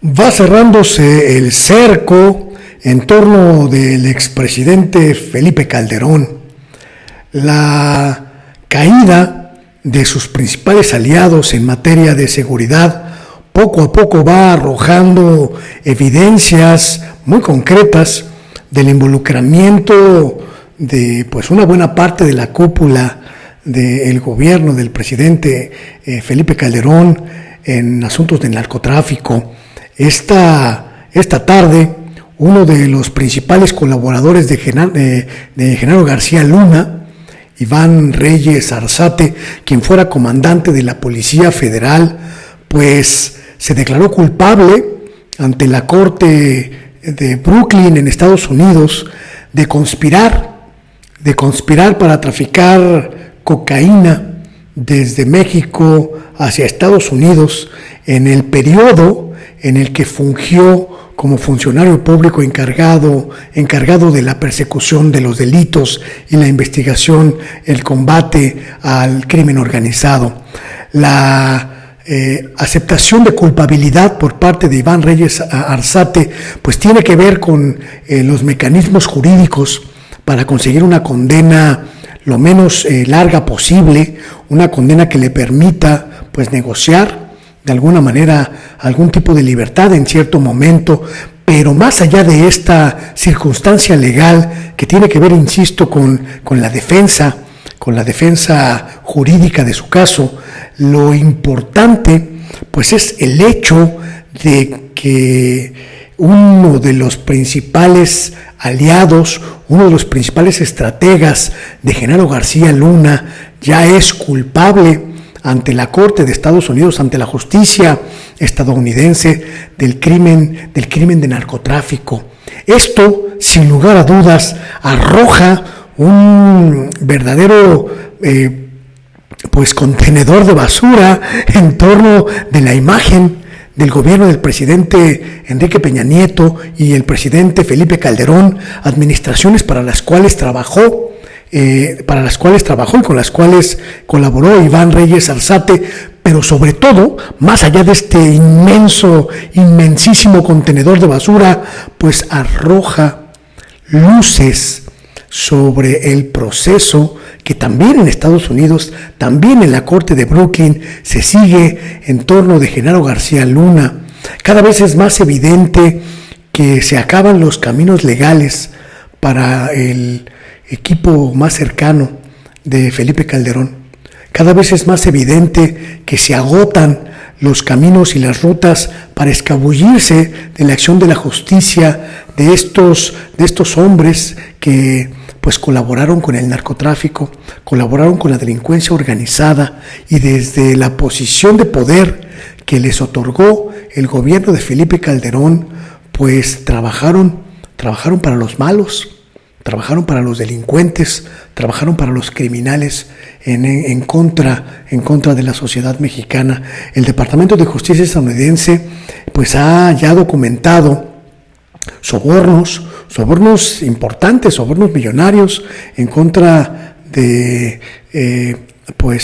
Va cerrándose el cerco en torno del expresidente Felipe Calderón. La caída de sus principales aliados en materia de seguridad poco a poco va arrojando evidencias muy concretas del involucramiento de una buena parte de la cúpula del gobierno del presidente Felipe Calderón en asuntos de narcotráfico. Esta tarde, uno de los principales colaboradores de Genaro García Luna, Iván Reyes Arzate, quien fuera comandante de la Policía Federal, pues se declaró culpable ante la Corte de Brooklyn en Estados Unidos de conspirar para traficar cocaína desde México hacia Estados Unidos en el periodo en el que fungió como funcionario público encargado de la persecución de los delitos y la investigación, el combate al crimen organizado. La aceptación de culpabilidad por parte de Iván Reyes Arzate pues tiene que ver con los mecanismos jurídicos para conseguir una condena lo menos larga posible, una condena que le permita pues negociar de alguna manera algún tipo de libertad en cierto momento, pero más allá de esta circunstancia legal que tiene que ver, insisto, con la defensa jurídica de su caso, lo importante pues es el hecho de que uno de los principales aliados, uno de los principales estrategas de Genaro García Luna ya es culpable ante la Corte de Estados Unidos, ante la justicia estadounidense del crimen de narcotráfico. Esto, sin lugar a dudas, arroja un verdadero contenedor de basura en torno de la imagen del gobierno del presidente Enrique Peña Nieto y el presidente Felipe Calderón, administraciones para las cuales trabajó y con las cuales colaboró Iván Reyes Arzate, pero sobre todo, más allá de este inmensísimo contenedor de basura, pues arroja luces sobre el proceso que también en Estados Unidos, también en la Corte de Brooklyn, se sigue en torno de Genaro García Luna. Cada vez es más evidente que se acaban los caminos legales para el equipo más cercano de Felipe Calderón. Cada vez es más evidente que se agotan los caminos y las rutas para escabullirse de la acción de la justicia de estos hombres que pues colaboraron con el narcotráfico, colaboraron con la delincuencia organizada y desde la posición de poder que les otorgó el gobierno de Felipe Calderón, pues trabajaron para los malos, trabajaron para los delincuentes, trabajaron para los criminales en contra de la sociedad mexicana. El Departamento de Justicia estadounidense pues ha ya documentado sobornos importantes, sobornos millonarios en contra de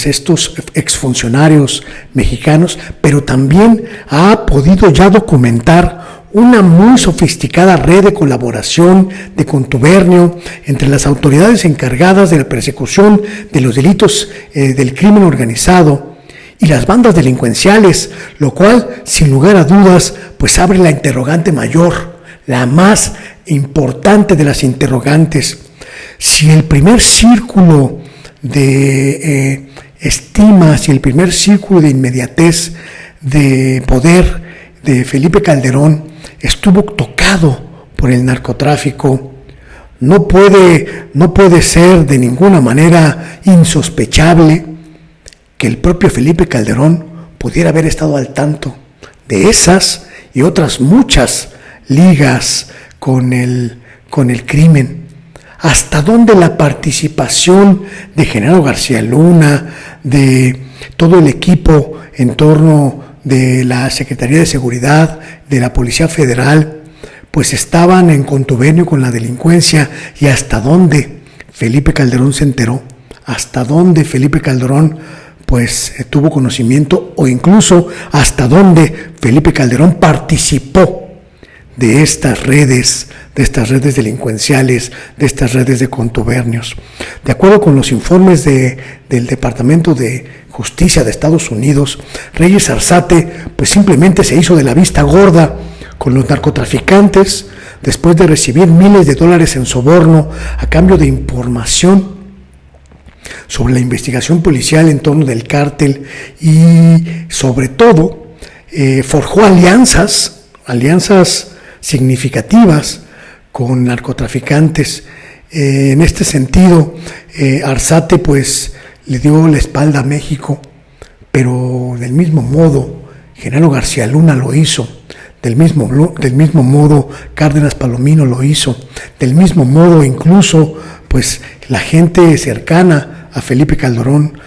estos exfuncionarios mexicanos, pero también ha podido ya documentar una muy sofisticada red de colaboración, de contubernio entre las autoridades encargadas de la persecución de los delitos del crimen organizado y las bandas delincuenciales, lo cual, sin lugar a dudas, pues abre la interrogante mayor, la más importante de las interrogantes. Si el primer círculo de estima, si el primer círculo de inmediatez de poder de Felipe Calderón estuvo tocado por el narcotráfico, no puede ser de ninguna manera insospechable que el propio Felipe Calderón pudiera haber estado al tanto de esas y otras muchas ligas con el crimen. ¿Hasta dónde la participación de Genaro García Luna, de todo el equipo en torno de la Secretaría de Seguridad, de la Policía Federal, pues estaban en contubernio con la delincuencia? ¿Y hasta dónde Felipe Calderón se enteró? ¿Hasta dónde Felipe Calderón pues tuvo conocimiento o incluso hasta dónde Felipe Calderón participó de estas redes delincuenciales, de estas redes de contubernios. De acuerdo con los informes del Departamento de Justicia de Estados Unidos, Reyes Arzate pues simplemente se hizo de la vista gorda con los narcotraficantes después de recibir miles de dólares en soborno a cambio de información sobre la investigación policial en torno del cártel y sobre todo forjó alianzas significativas con narcotraficantes. En este sentido, Arzate pues le dio la espalda a México, pero del mismo modo Genaro García Luna lo hizo, del mismo modo Cárdenas Palomino lo hizo, del mismo modo incluso pues la gente cercana a Felipe Calderón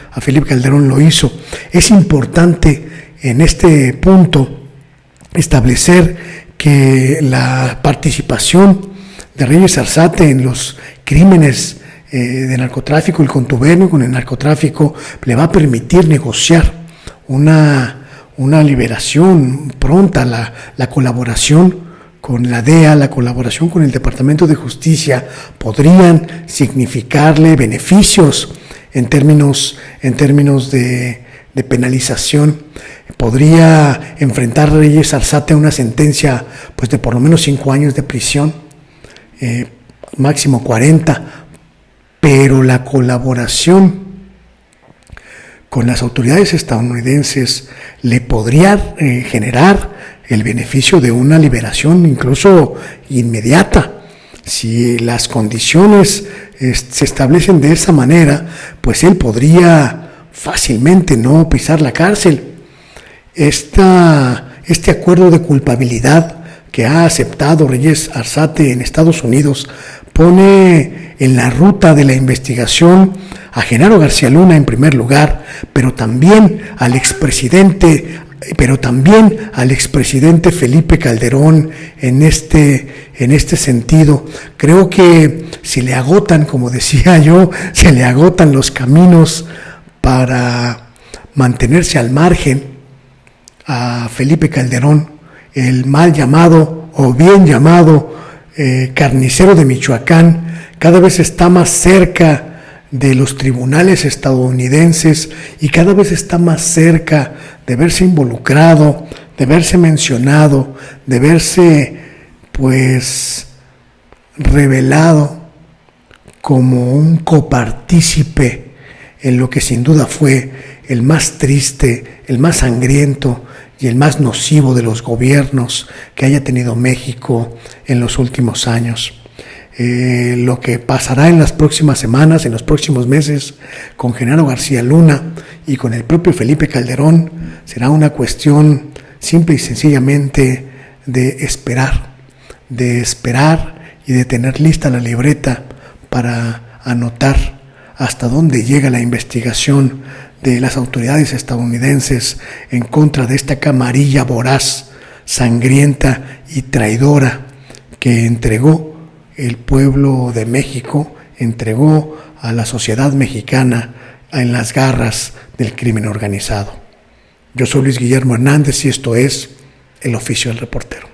lo hizo. Es importante en este punto establecer que la participación de Reyes Arzate en los crímenes de narcotráfico, el contubernio con el narcotráfico, le va a permitir negociar una liberación pronta, la colaboración con la DEA, la colaboración con el Departamento de Justicia, podrían significarle beneficios en términos de penalización. Podría enfrentar Reyes Arzate a una sentencia pues de por lo menos 5 años de prisión, máximo 40, pero la colaboración con las autoridades estadounidenses le podría generar el beneficio de una liberación incluso inmediata. Si las condiciones se establecen de esa manera, pues él podría fácilmente no pisar la cárcel. Este acuerdo de culpabilidad que ha aceptado Reyes Arzate en Estados Unidos pone en la ruta de la investigación a Genaro García Luna en primer lugar, pero también al expresidente Felipe Calderón en este sentido. Creo que si le agotan, como decía yo, se le agotan los caminos para mantenerse al margen a Felipe Calderón, el mal llamado o bien llamado carnicero de Michoacán, cada vez está más cerca de los tribunales estadounidenses y cada vez está más cerca de verse involucrado, de verse mencionado, de verse pues revelado como un copartícipe en lo que sin duda fue el más triste, el más sangriento y el más nocivo de los gobiernos que haya tenido México en los últimos años. Lo que pasará en las próximas semanas, en los próximos meses, con Genaro García Luna y con el propio Felipe Calderón, será una cuestión simple y sencillamente de esperar y de tener lista la libreta para anotar hasta dónde llega la investigación de las autoridades estadounidenses en contra de esta camarilla voraz, sangrienta y traidora que entregó el pueblo de México, entregó a la sociedad mexicana en las garras del crimen organizado. Yo soy Luis Guillermo Hernández y esto es El Oficio del Reportero.